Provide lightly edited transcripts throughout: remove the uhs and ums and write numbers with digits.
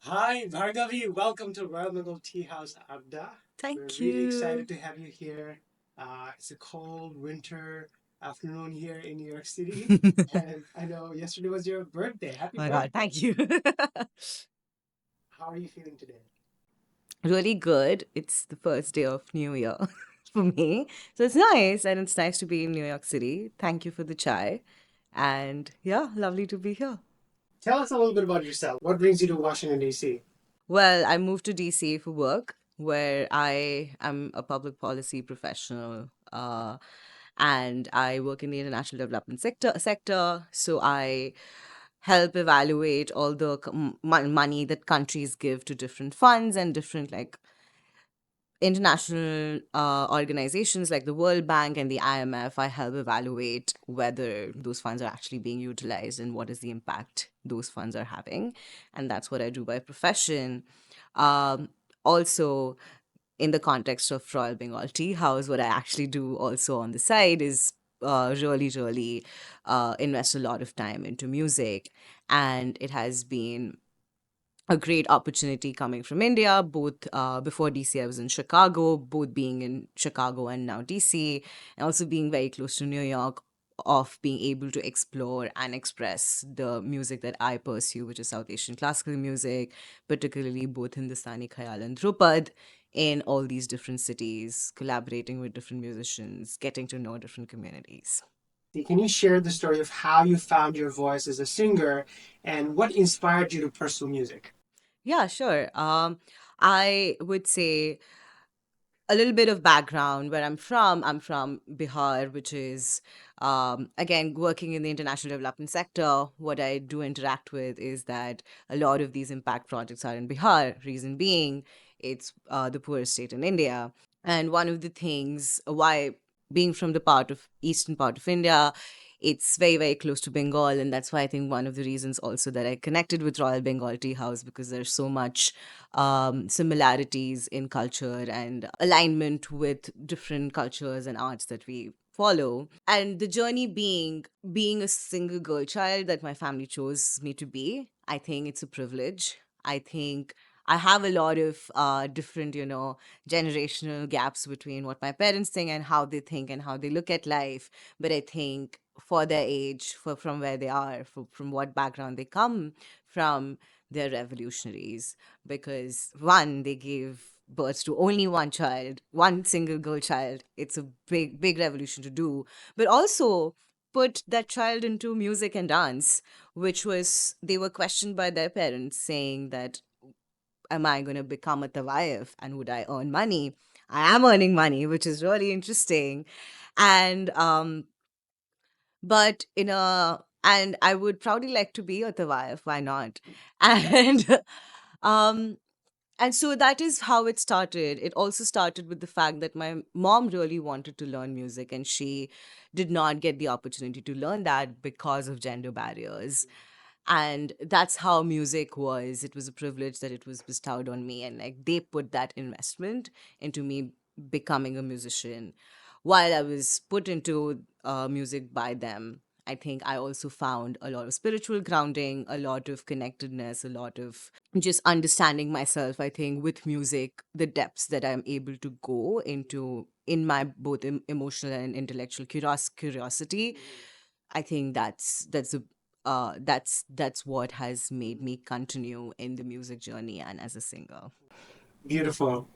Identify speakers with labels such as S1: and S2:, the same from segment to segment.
S1: Hi, Bhargavi. Welcome to Royal Bengal Tea House Adda. We're
S2: Thank
S1: really
S2: you.
S1: excited to have you here. It's a cold winter afternoon here in New York City.
S2: Oh
S1: And I know yesterday was your birthday. Happy
S2: my God,
S1: birthday.
S2: thank you.
S1: How are you feeling today?
S2: Really good. It's the first day of New Year for me. So it's nice, and it's nice to be in New York City. Thank you for the chai. And yeah, lovely to be here.
S1: Tell us a little bit about yourself. What brings you to Washington, D.C.?
S2: Well, I moved to DC for work, where I am a public policy professional. And I work in the international development sector. So I help evaluate all the money that countries give to different funds and different like international organizations like the World Bank and the IMF. I help evaluate whether those funds are actually being utilized and what is the impact those funds are having. And that's what I do by profession. Um, Also, in the context of Royal Bengal Tea House, what I actually do also on the side is really invest a lot of time into music. And it has been a great opportunity coming from India. Both before DC, I was in Chicago, both being in Chicago and now DC, and also being very close to New York, of being able to explore and express the music that I pursue, which is South Asian classical music, particularly both Hindustani Khayal and Drupad, in all these different cities, collaborating with different musicians, getting to know different communities.
S1: Can you share the story of how you found your voice as a singer and what inspired you to pursue music?
S2: Yeah, sure. I would say a little bit of background where I'm from. I'm from Bihar, which is, again, working in the international development sector. What I do interact with is that a lot of these impact projects are in Bihar. Reason being, it's the poorest state in India. And one of the things why, being from the part of eastern part of India, it's very close to Bengal, and that's why I think one of the reasons also that I connected with Royal Bengal Tea House, because there's so much similarities in culture and alignment with different cultures and arts that we follow. And the journey being a single girl child that my family chose me to be, I think it's a privilege. I think I have a lot of different, generational gaps between what my parents think and how they think and how they look at life. But I think for their age, from where they are, from what background they come from, they're revolutionaries, because one, they gave birth to only one child, one single girl child. It's a big revolution to do, but also put that child into music and dance, which was, they were questioned by their parents saying that, am I going to become a tawayef and would I earn money? I am earning money, which is really interesting. And but in a and I would proudly like to be a tawayef, why not? And um and so that is how it started. It also started with the fact that my mom really wanted to learn music, and she did not get the opportunity to learn that because of gender barriers. And that's how music was. It was a privilege that it was bestowed on me, and like they put that investment into me becoming a musician. While I was put into music by them, I think I also found a lot of spiritual grounding, a lot of connectedness, a lot of just understanding myself. I think with music, the depths that I'm able to go into in my both emotional and intellectual curiosity, I think that's what has made me continue in the music journey and as a singer.
S1: Beautiful.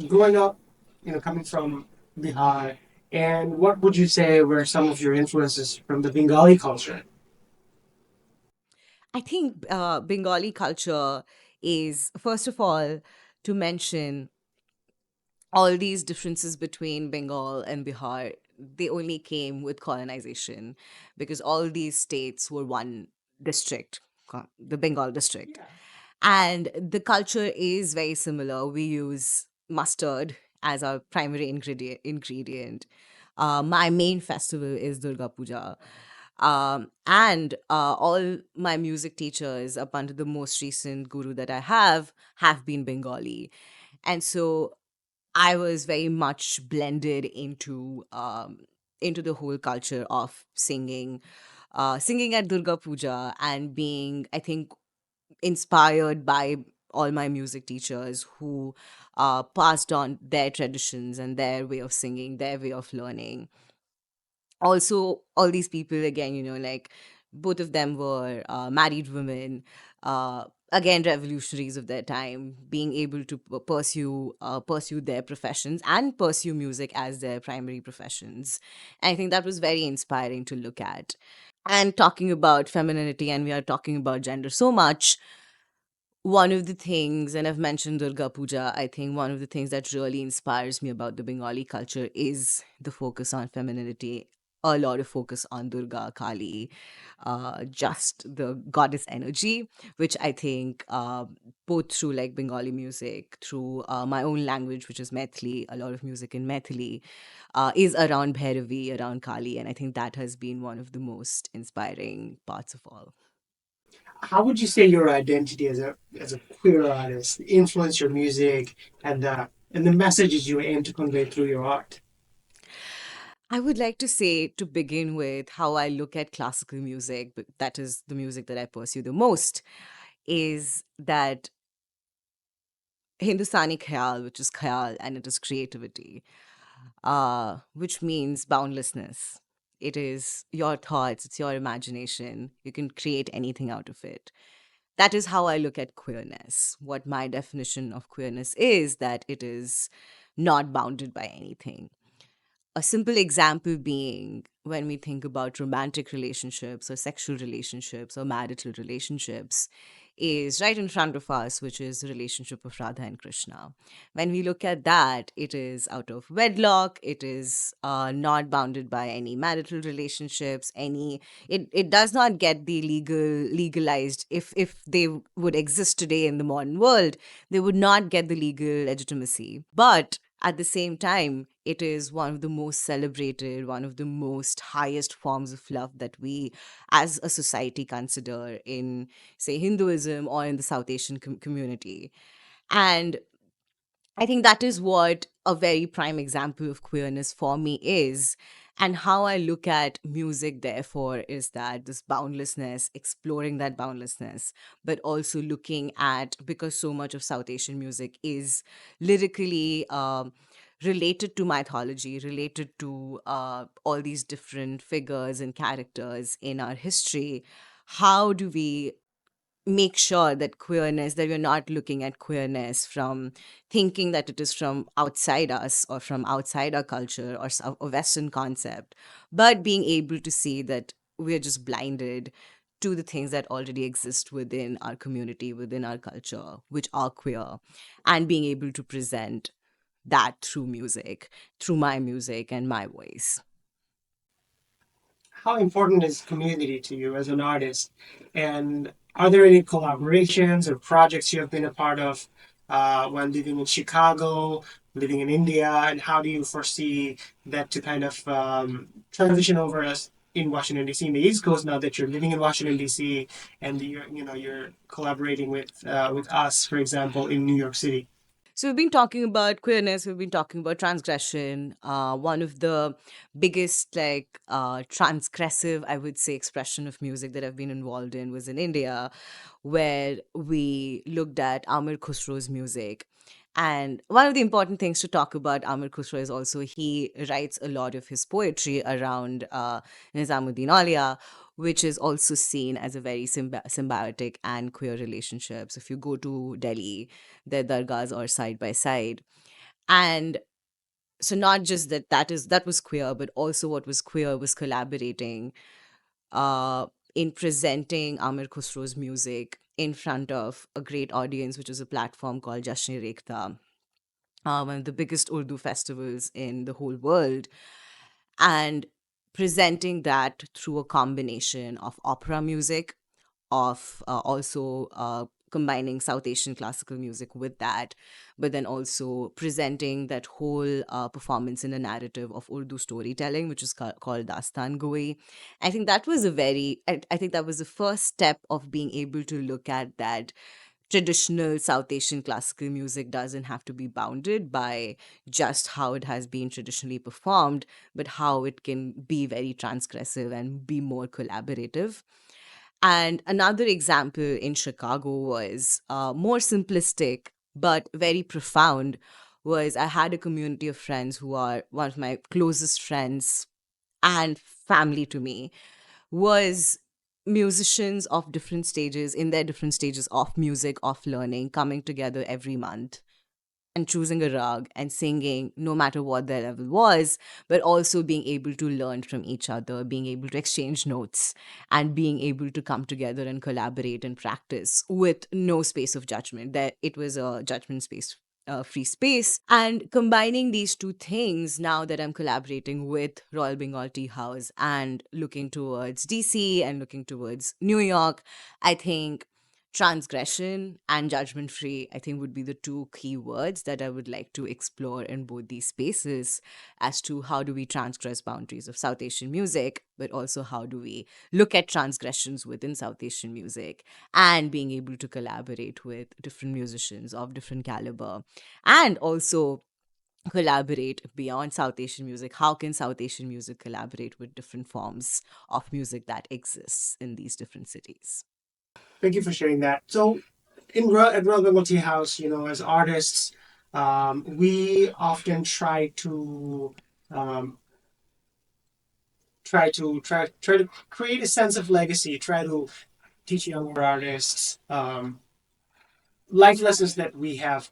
S1: Growing up, coming from Bihar, and what would you say were some of your influences from the Bengali culture?
S2: I think Bengali culture is, first of all, to mention all these differences between Bengal and Bihar, they only came with colonization, because all these states were one district, the Bengal district.
S1: Yeah.
S2: And the culture is very similar. We use mustard as our primary ingredient. My main festival is Durga Puja. And all my music teachers, up until the most recent guru that I have been Bengali. And so I was very much blended into the whole culture of singing at Durga Puja, and being, I think, inspired by all my music teachers who passed on their traditions and their way of singing, their way of learning. Also, all these people, again, like both of them were married women, uh, again, revolutionaries of their time, being able to pursue their professions and pursue music as their primary professions. And I think that was very inspiring to look at. And talking about femininity, and we are talking about gender so much, one of the things, and I've mentioned Durga Puja, I think one of the things that really inspires me about the Bengali culture is the focus on femininity. A lot of focus on Durga, Kali, just the goddess energy, which I think both through like Bengali music, through my own language, which is Maithili, a lot of music in Maithili, is around Bhairavi, around Kali. And I think that has been one of the most inspiring parts of all.
S1: How would you say your identity as a queer artist influence your music and the messages you aim to convey through your art?
S2: I would like to say, to begin with, how I look at classical music, but that is the music that I pursue the most, is that Hindustani khayal, which is khayal and it is creativity, which means boundlessness. It is your thoughts, it's your imagination. You can create anything out of it. That is how I look at queerness. What my definition of queerness is that it is not bounded by anything. A simple example being when we think about romantic relationships or sexual relationships or marital relationships is right in front of us, which is the relationship of Radha and Krishna. When we look at that, it is out of wedlock, it is not bounded by any marital relationships, it does not get the legalized. If they would exist today in the modern world, they would not get the legal legitimacy. But at the same time, it is one of the most celebrated, one of the most highest forms of love that we as a society consider in, say, Hinduism or in the South Asian community. And I think that is what a very prime example of queerness for me is. And how I look at music, therefore, is that this boundlessness, exploring that boundlessness, but also looking at, because so much of South Asian music is lyrically related to mythology, related to all these different figures and characters in our history. How do we make sure that queerness, that we're not looking at queerness from thinking that it is from outside us or from outside our culture or a Western concept, but being able to see that we're just blinded to the things that already exist within our community, within our culture, which are queer, and being able to present that through music, through my music and my voice.
S1: How important is community to you as an artist? And are there any collaborations or projects you have been a part of when living in Chicago, living in India? And how do you foresee that to kind of transition over as in Washington D.C. in the East Coast now that you're living in Washington D.C. and you're collaborating with us, for example, in New York City?
S2: So we've been talking about queerness, we've been talking about transgression. One of the biggest transgressive, I would say, expression of music that I've been involved in was in India, where we looked at Amir Khusro's music. And one of the important things to talk about Amir Khusro is also he writes a lot of his poetry around Nizamuddin Aulia, which is also seen as a very symbiotic and queer relationship. So if you go to Delhi, their dargahs are side by side. And so not just that was queer, but also what was queer was collaborating uh, in presenting Amir Khusro's music in front of a great audience, which is a platform called Jashn-e-Rekhta, one of the biggest Urdu festivals in the whole world, and presenting that through a combination of opera music, of also combining South Asian classical music with that, but then also presenting that whole performance in a narrative of Urdu storytelling, which is called Dastan Goi. I think that was the first step of being able to look at that traditional South Asian classical music doesn't have to be bounded by just how it has been traditionally performed, but how it can be very transgressive and be more collaborative. And another example in Chicago was more simplistic but very profound. Was I had a community of friends who are one of my closest friends and family to me, was musicians of different stages, in their different stages of music, of learning, coming together every month and choosing a rag and singing no matter what their level was, but also being able to learn from each other, being able to exchange notes, and being able to come together and collaborate and practice with no space of judgment. That it was a judgment space. Free space, and combining these two things, now that I'm collaborating with Royal Bengal Tea House and looking towards DC and looking towards New York, I think transgression and judgment free, I think, would be the two key words that I would like to explore in both these spaces, as to how do we transgress boundaries of South Asian music, but also how do we look at transgressions within South Asian music, and being able to collaborate with different musicians of different caliber, and also collaborate beyond South Asian music. How can South Asian music collaborate with different forms of music that exists in these different cities?
S1: Thank you for sharing that. So, at Royal Bengal Tea House, as artists, we often um, try to create a sense of legacy, try to teach younger artists life lessons that we have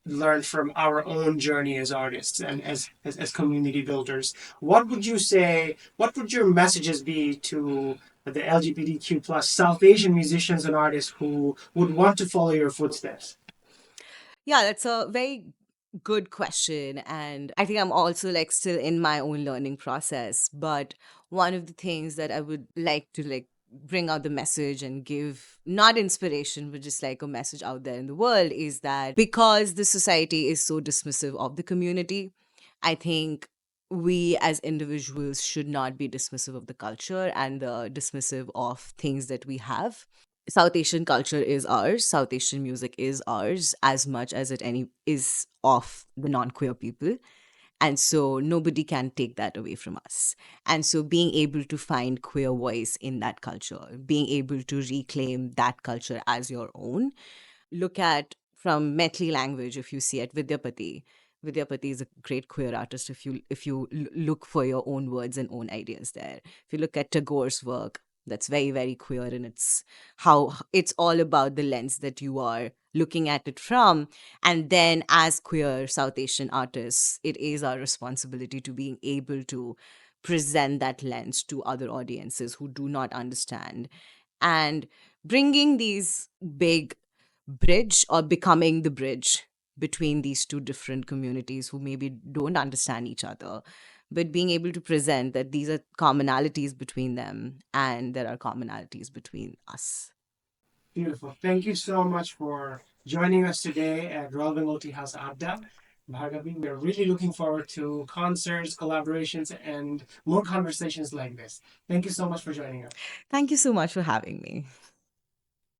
S1: learned from our own journey as artists and as community builders. What would your messages be to the LGBTQ plus South Asian musicians and artists who would want to follow your footsteps?
S2: Yeah, that's a very good question. And I think I'm also like still in my own learning process. But one of the things that I would like to like bring out the message and give not inspiration, but just like a message out there in the world is that because the society is so dismissive of the community, I think we as individuals should not be dismissive of the culture and dismissive of things that we have. South Asian culture is ours. South Asian music is ours as much as it any is of the non-queer people. And so nobody can take that away from us. And so being able to find queer voice in that culture, being able to reclaim that culture as your own. Look at from Methi language, if you see at Vidyapati. Vidyapati is a great queer artist if you look for your own words and own ideas there. If you look at Tagore's work, that's very, very queer, and it's how it's all about the lens that you are looking at it from. And then as queer South Asian artists, it is our responsibility to being able to present that lens to other audiences who do not understand, and bringing these big bridge, or becoming the bridge between these two different communities who maybe don't understand each other, but being able to present that these are commonalities between them and there are commonalities between us.
S1: Beautiful. Thank you so much for joining us today at Royal Bengal Tea House Adda. Bhargavi, we are really looking forward to concerts, collaborations, and more conversations like this. Thank you so much for joining us.
S2: Thank you so much for having me.